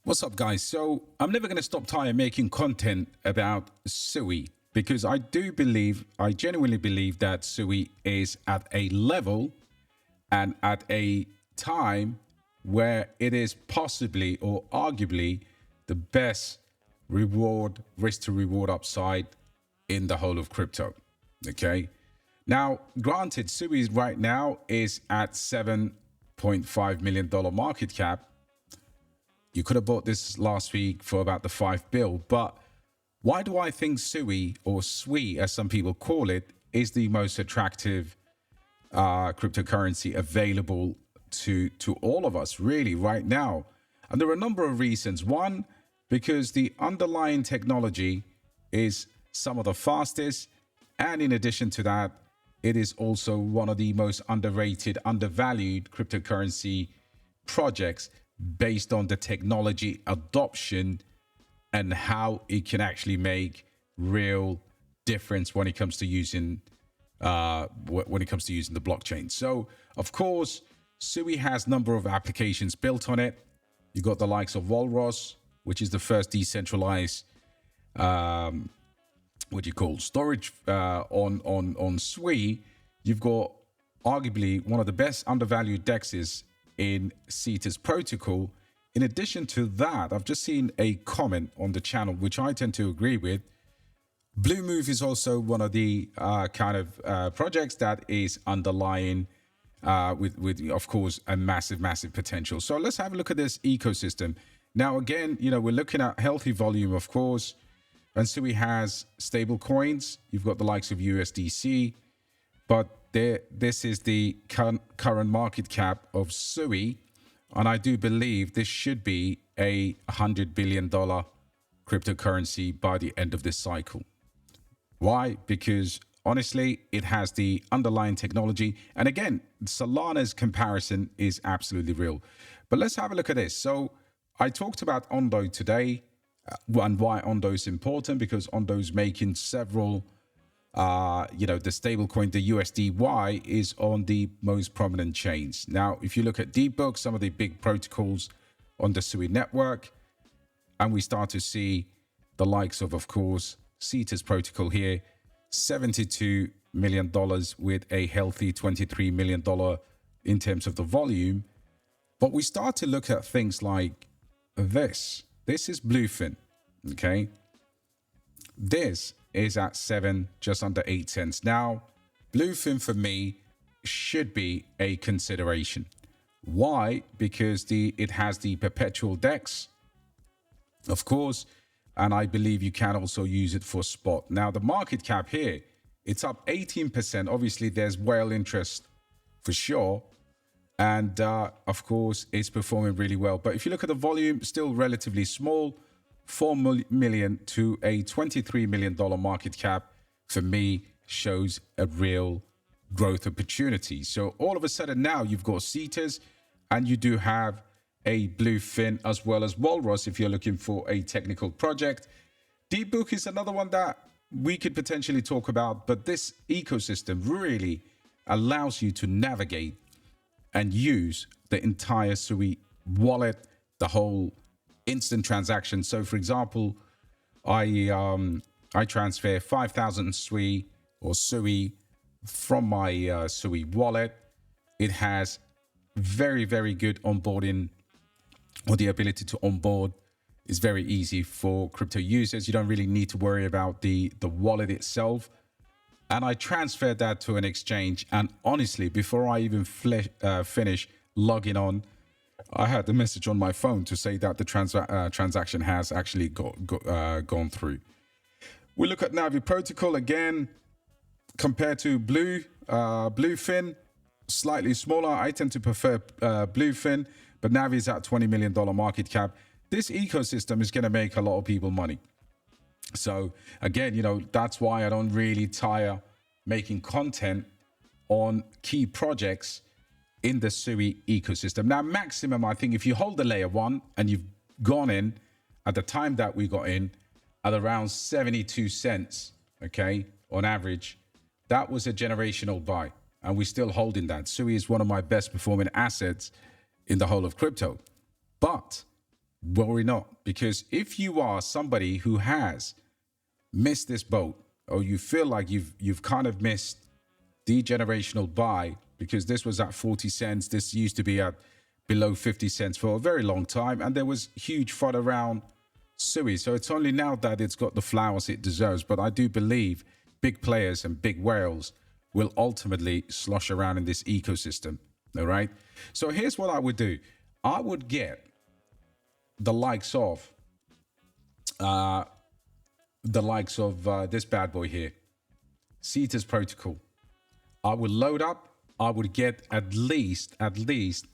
What's up, guys? So I'm never going to stop tired making content about SUI because I genuinely believe that SUI is at a level and at a time where it is possibly or arguably the best risk to reward upside in the whole of crypto. Okay. Now, granted, SUI right now is at $7.5 million market cap. You could have bought this last week for about the 5 bill, but why do I think SUI, or SUI as some people call it, is the most attractive cryptocurrency available to all of us really right now? And there are a number of reasons. One, because the underlying technology is some of the fastest, and in addition to that, it is also one of the most underrated, undervalued cryptocurrency projects based on the technology adoption and how it can actually make real difference when it comes to using the blockchain. So, of course, SUI has a number of applications built on it. You got the likes of Walrus, which is the first decentralized storage on SUI. You've got arguably one of the best undervalued dexes in CETA's protocol. In addition to that, I've just seen a comment on the channel, which I tend to agree with. Blue Move is also one of the projects that is underlying with of course, a massive potential. So let's have a look at this ecosystem. Now, again, we're looking at healthy volume, of course, and SUI has stable coins. You've got the likes of USDC, but this is the current market cap of SUI, and I do believe this should be a $100 billion cryptocurrency by the end of this cycle. Why? Because honestly, it has the underlying technology, and again, Solana's comparison is absolutely real. But let's have a look at this. So I talked about Ondo today, and why Ondo is important, because Ondo's making several the stablecoin, the USDY, is on the most prominent chains. Now, if you look at Debook, some of the big protocols on the SUI network, and we start to see the likes of course, CETA's protocol here, $72 million with a healthy $23 million in terms of the volume. But we start to look at things like this. This is Bluefin, okay? This is at just under 8 cents. Now, Bluefin for me should be a consideration. Why? Because it has the perpetual DEX, of course, and I believe you can also use it for spot. Now, the market cap here, it's up 18%. Obviously, there's whale interest for sure. And of course, it's performing really well. But if you look at the volume, still relatively small, 4 million to a $23 million market cap, for me, shows a real growth opportunity. So all of a sudden now you've got CETAs, and you do have a Bluefin as well as Walrus if you're looking for a technical project. Debook is another one that we could potentially talk about, but this ecosystem really allows you to navigate and use the entire SUI wallet, the whole instant transaction. So for example, I transfer 5,000 SUI from my SUI wallet. It has very good onboarding, or the ability to onboard is very easy for crypto users. You don't really need to worry about the wallet itself. And I transferred that to an exchange, and honestly, before I even finish logging on, I had the message on my phone to say that the transaction has actually gone through. We look at Navi protocol again, compared to Bluefin, slightly smaller. I tend to prefer Bluefin, but Navi is at $20 million market cap. This ecosystem is going to make a lot of people money. So again, that's why I don't really tire making content on key projects in the SUI ecosystem. Now, maximum, I think if you hold the layer 1 and you've gone in at the time that we got in at around 72 cents, okay, on average, that was a generational buy, and we're still holding that. SUI is one of my best performing assets in the whole of crypto. But worry not. Because if you are somebody who has missed this boat, or you feel like you've kind of missed the generational buy, because this was at 40 cents, this used to be at below 50 cents for a very long time, and there was huge FUD around SUI. So it's only now that it's got the flowers it deserves. But I do believe big players and big whales will ultimately slosh around in this ecosystem. All right. So here's what I would do. I would get the likes of this bad boy here, CETA's protocol. I would load up. I would get at least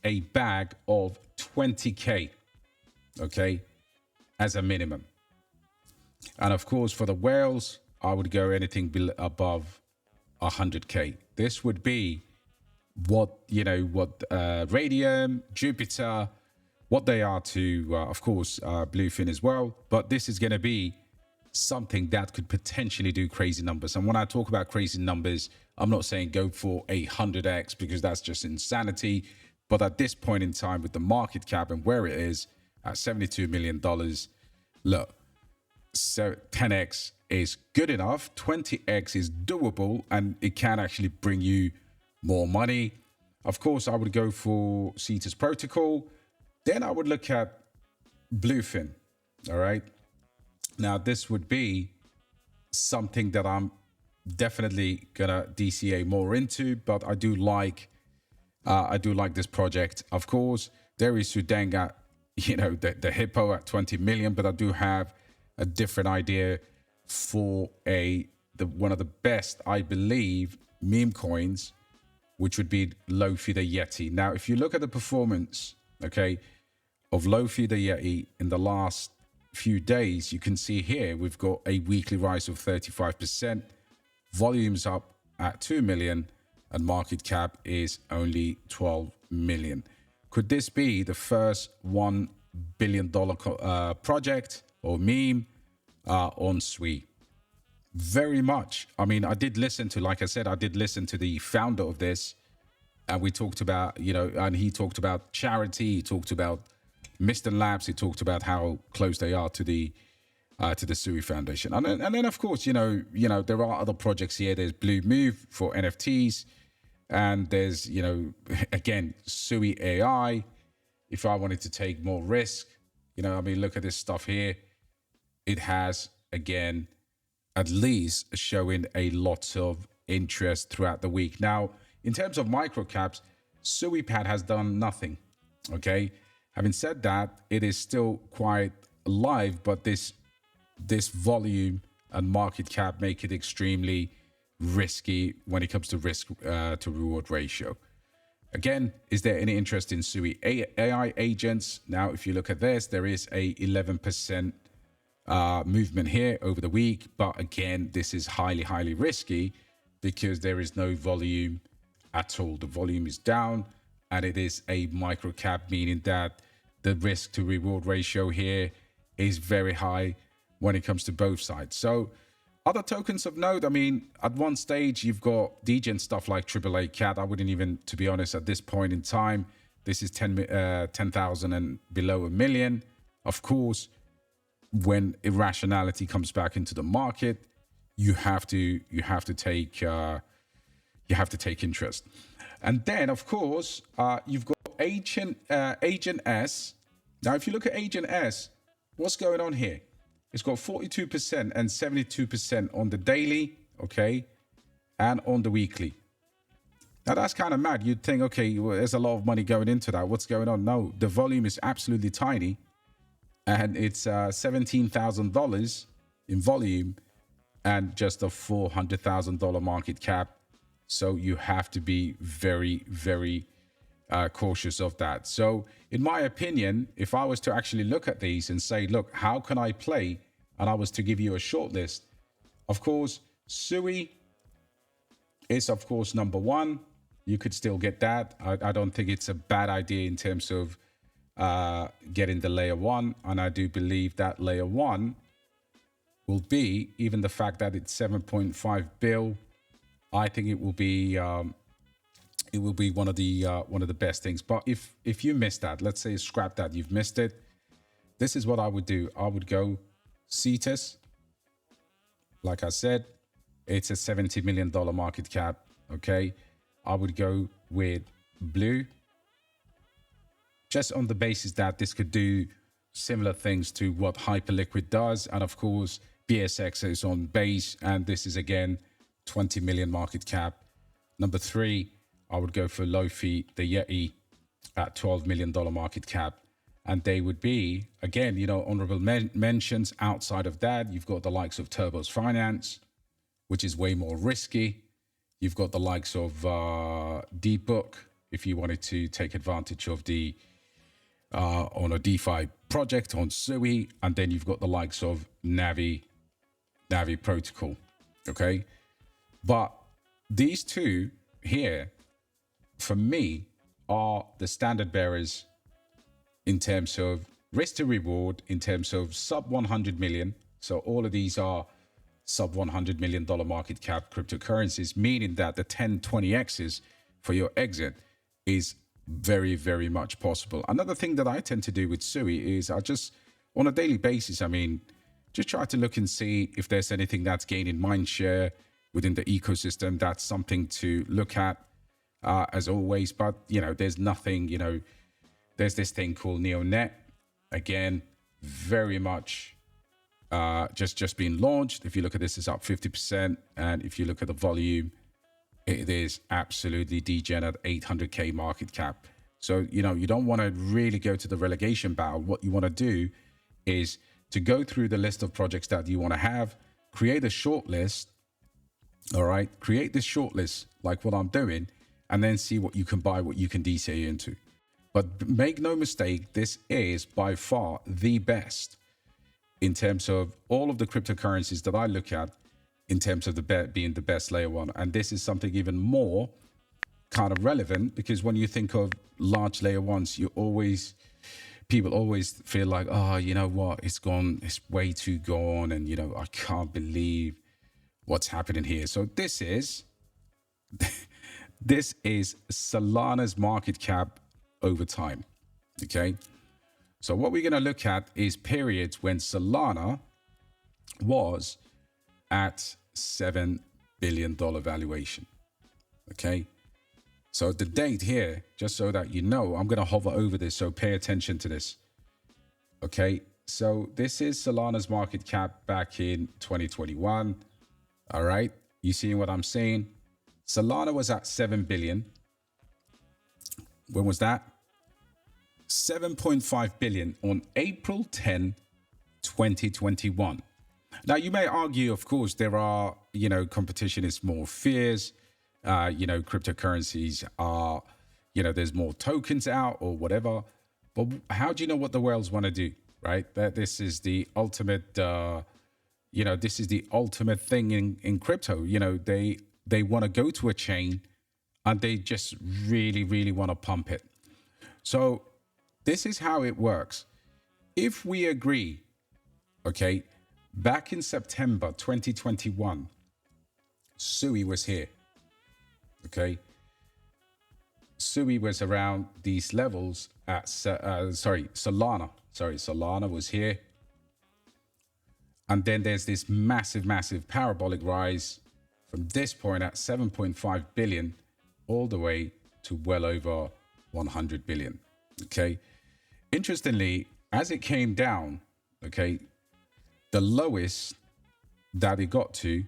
a bag of 20K, okay, as a minimum. And of course, for the whales, I would go anything above 100K. This would be what Radium, Jupiter, what they are to, of course, Bluefin as well. But this is going to be something that could potentially do crazy numbers. And when I talk about crazy numbers, I'm not saying go for 100x, because that's just insanity. But at this point in time, with the market cap and where it is at $72 million, look, so 10x is good enough. 20x is doable, and it can actually bring you more money. Of course, I would go for CETA's protocol. Then I would look at Bluefin. All right. Now, this would be something that I'm definitely gonna DCA more into, but I do like this project. Of course, there is Sudenga, the hippo at 20 million, but I do have a different idea for one of the best, I believe, meme coins, which would be Lofi the Yeti. Now, if you look at the performance, okay, of Lofi the Yeti in the last few days, you can see here we've got a weekly rise of 35%, volumes up at 2 million, and market cap is only 12 million. Could this be the first $1 billion project or meme on SUI? Very much. I mean, I did listen to the founder of this, and we talked about, and he talked about charity, he talked about Mr. Labs, he talked about how close they are to the SUI Foundation. And then of course, there are other projects here. There's Blue Move for NFTs, and there's, again, SUI AI. If I wanted to take more risk, look at this stuff here. It has, again, at least showing a lot of interest throughout the week. Now, in terms of micro caps, SUIPad has done nothing. Okay. Having said that, it is still quite live, but this volume and market cap make it extremely risky when it comes to risk to reward ratio. Again, is there any interest in SUI AI agents? Now, if you look at this, there is a 11% movement here over the week. But again, this is highly, highly risky because there is no volume at all. The volume is down, and it is a micro cap, meaning that the risk to reward ratio here is very high when it comes to both sides. So other tokens of note, at one stage, you've got degen stuff like AAA CAT. I wouldn't even, to be honest, at this point in time, this is 10,000 and below a million. Of course, when irrationality comes back into the market, you have to take interest. And then, of course, you've got Agent S. Now, if you look at Agent S, what's going on here? It's got 42% and 72% on the daily, okay, and on the weekly. Now, that's kind of mad. You'd think, okay, well, there's a lot of money going into that. What's going on? No, the volume is absolutely tiny, and it's $17,000 in volume and just a $400,000 market cap. So you have to be very, very cautious of that. So in my opinion, if I was to actually look at these and say, look, how can I play? And I was to give you a short list, of course, SUI is, of course, number one. You could still get that. I don't think it's a bad idea in terms of getting the layer one. And I do believe that layer one will be, even the fact that it's 7.5 bill, I think it will be one of the best things. But if you missed that, let's say scrap that, you've missed it. this is what I would do. I would go CETAS. Like I said, it's a $70 million market cap. Okay. I would go with Blue, just on the basis that this could do similar things to what Hyperliquid does. And of course, BSX is on base, and this is again 20 million market cap. Number 3, I would go for Lofi, the Yeti, at $12 million market cap. And they would be, again, you know, honorable mentions. Outside of that, you've got the likes of Turbo's Finance, which is way more risky. You've got the likes of DBook, if you wanted to take advantage of the on a DeFi project on SUI, and then you've got the likes of Navi Protocol. Okay, but these two here, for me, are the standard bearers in terms of risk to reward, in terms of sub 100 million. So all of these are sub $100 million market cap cryptocurrencies, meaning that the 10, 20x's for your exit is very, very much possible. Another thing that I tend to do with SUI is I just, on a daily basis, I mean, just try to look and see if there's anything that's gaining mind share within the ecosystem. That's something to look at, as always. But, you know, there's nothing, you know, there's this thing called NeoNet. Again, very much just being launched. If you look at this, it's up 50%. And if you look at the volume, it is absolutely degenerate, 800K market cap. So, you know, you don't want to really go to the relegation battle. What you want to do is to go through the list of projects that you want to have, create a short list. All right. Create this short list like what I'm doing, and then see what you can buy, what you can DCA into. But make no mistake, this is by far the best in terms of all of the cryptocurrencies that I look at, in terms of being the best layer one. And this is something even more kind of relevant, because when you think of large layer ones, people always feel like, oh, you know what, it's gone, it's way too gone. And, you know, I can't believe what's happening here. So this is Solana's market cap over time. Okay. So what we're going to look at is periods when Solana was at $7 billion valuation. Okay. So the date here, just so that you know, I'm going to hover over this. So pay attention to this. Okay. So this is Solana's market cap back in 2021. All right. You seeing what I'm saying? Solana was at 7 billion. When was that? 7.5 billion on April 10, 2021. Now, you may argue, of course, there are, you know, competition is more fierce. You know, cryptocurrencies are, you know, there's more tokens out or whatever. But how do you know what the whales want to do, right? That this is the ultimate, you know, this is the ultimate thing in crypto. You know, they want to go to a chain and they just really, really want to pump it. So this is how it works. If we agree, okay, back in September 2021, SUI was here. Okay. SUI was around these levels at, Solana. Solana was here. And then there's this massive, massive parabolic rise from this point at 7.5 billion all the way to well over 100 billion. Okay. Interestingly, as it came down, okay, the lowest that it got to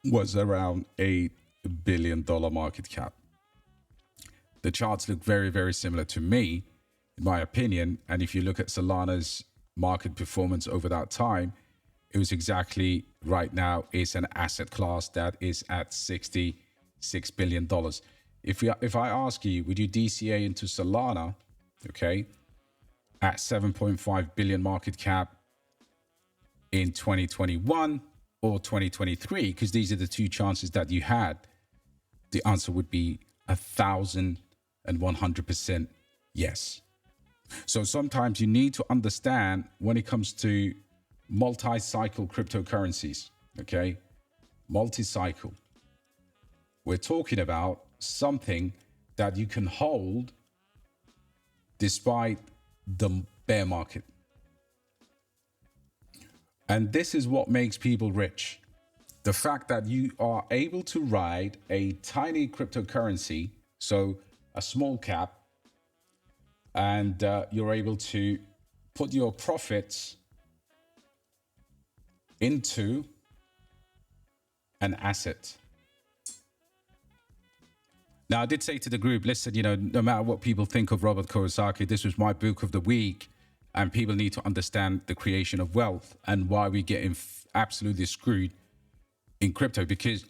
was around $8 billion market cap. The charts look very, very similar to me, in my opinion. And if you look at Solana's market performance over that time, it was exactly right now. It's an asset class that is at $66 billion. If I ask you, would you DCA into Solana, okay, at 7.5 billion market cap in 2021 or 2023, because these are the two chances that you had, the answer would be 1,100% yes. So sometimes you need to understand when it comes to multi-cycle cryptocurrencies, okay? Multi-cycle. We're talking about something that you can hold despite the bear market, And this is what makes people rich. The fact that you are able to ride a tiny cryptocurrency, so a small cap, and you're able to put your profits into an asset. Now, I did say to the group, listen, no matter what people think of Robert Kiyosaki, this was my book of the week, and people need to understand the creation of wealth and why we're getting absolutely screwed in crypto, because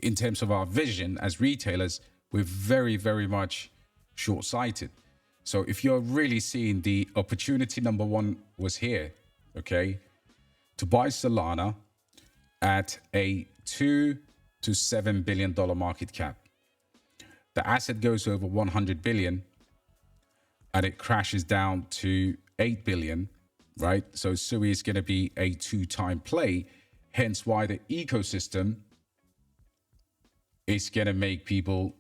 in terms of our vision as retailers, we're very, very much short-sighted. So if you're really seeing the opportunity, number one was here, okay, to buy Solana at a $2 to $7 billion market cap. The asset goes over 100 billion and it crashes down to 8 billion, right? So SUI is going to be a 2-time play, hence why the ecosystem is going to make people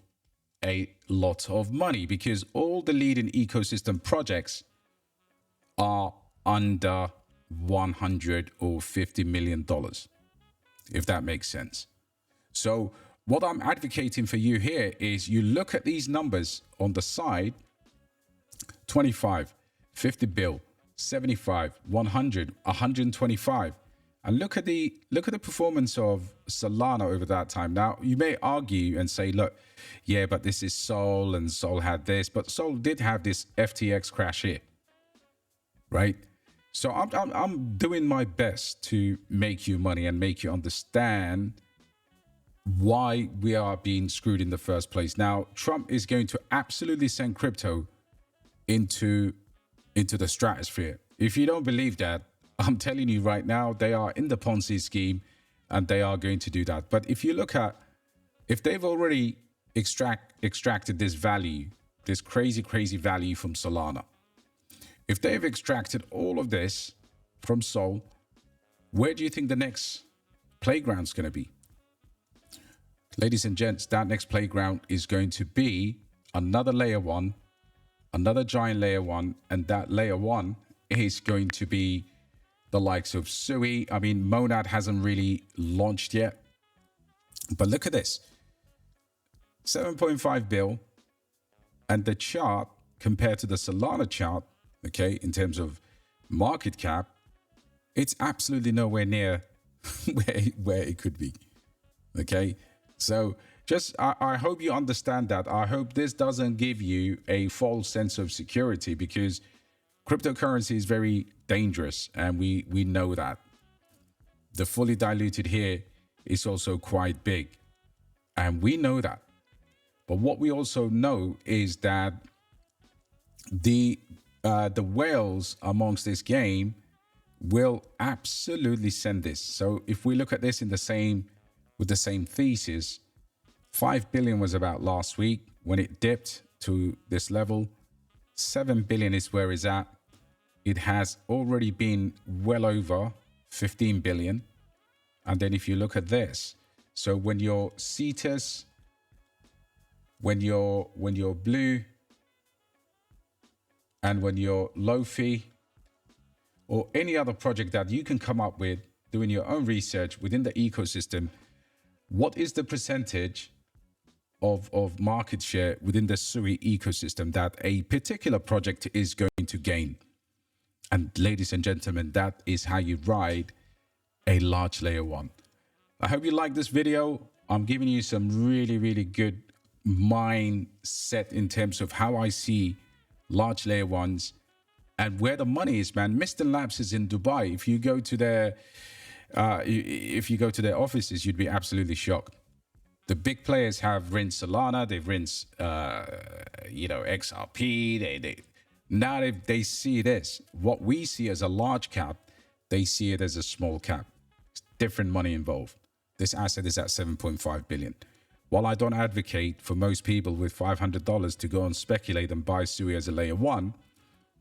a lot of money, because all the leading ecosystem projects are under $100 or $50 million, if that makes sense. So what I'm advocating for you here is you look at these numbers on the side: 25, 50 bill, 75, 100, 125. And look at the performance of Solana over that time. Now, you may argue and say, look, yeah, but this is Sol, and Sol had this, but Sol did have this FTX crash here, right? So I'm doing my best to make you money and make you understand why we are being screwed in the first place. Now, Trump is going to absolutely send crypto into the stratosphere. If you don't believe that, I'm telling you right now, they are in the Ponzi scheme and they are going to do that. But if you look at, if they've already extracted this value, this crazy value from Solana, if they've extracted all of this from Sol, where do you think the next playground's going to be? Ladies and gents, that next playground is going to be another layer one, another giant layer one, and that layer one is going to be the likes of SUI. I mean, Monad hasn't really launched yet, but look at this, 7.5 bill, and the chart compared to the Solana chart, okay, in terms of market cap, it's absolutely nowhere near where it could be, okay? So just, I hope you understand that. I hope this doesn't give you a false sense of security, because cryptocurrency is very dangerous, and we know that. The fully diluted here is also quite big, and we know that. But what we also know is that the whales amongst this game will absolutely send this. So if we look at this with the same thesis, 5 billion was about last week when it dipped to this level. 7 billion is where it's at. It has already been well over 15 billion. And then if you look at this, so when you're Cetus, when you're Blue, and when you're Lofi, or any other project that you can come up with doing your own research within the ecosystem, what is the percentage of market share within the SUI ecosystem that a particular project is going to gain? And ladies and gentlemen, that is how you ride a large layer one. I hope you like this video. I'm giving you some really good mindset in terms of how I see large layer ones and where the money is, man. Mr. Labs is in Dubai. If you go to their offices, you'd be absolutely shocked. The big players have rinsed Solana, they've rinsed XRP. Now they see this. What we see as a large cap, they see it as a small cap. It's different money involved. This asset is at 7.5 billion. While I don't advocate for most people with $500 to go and speculate and buy SUI as a layer one,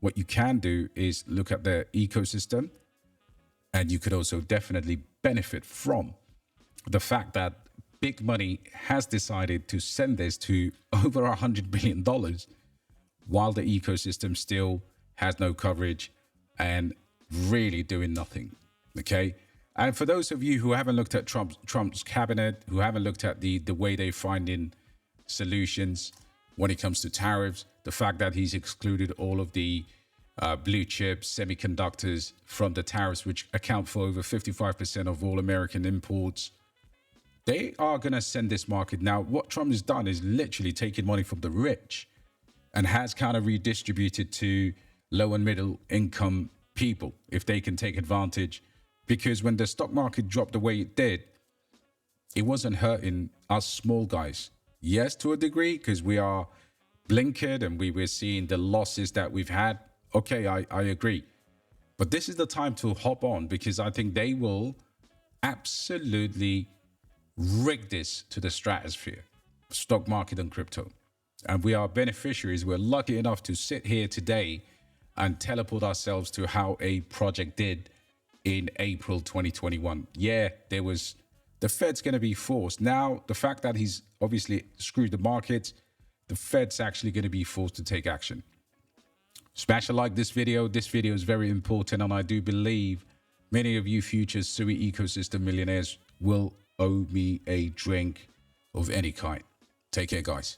what you can do is look at the ecosystem, and you could also definitely benefit from the fact that big money has decided to send this to over $100 billion while the ecosystem still has no coverage and really doing nothing. Okay. And for those of you who haven't looked at Trump's cabinet, who haven't looked at the way they're finding solutions when it comes to tariffs, the fact that he's excluded all of the blue chips, semiconductors from the tariffs, which account for over 55% of all American imports, they are going to send this market. Now, what Trump has done is literally taking money from the rich and has kind of redistributed to low and middle income people if they can take advantage. Because when the stock market dropped the way it did, it wasn't hurting us small guys. Yes, to a degree, because we are blinkered and we were seeing the losses that we've had. Okay, I agree. But this is the time to hop on, because I think they will absolutely rig this to the stratosphere, stock market and crypto. And we are beneficiaries. We're lucky enough to sit here today and teleport ourselves to how a project did in April 2021. Yeah, there was, the Fed's going to be forced. Now, the fact that he's obviously screwed the market, the Fed's actually going to be forced to take action. Smash a like this video. This video is very important, and I do believe many of you future SUI ecosystem millionaires will owe me a drink of any kind. Take care, guys.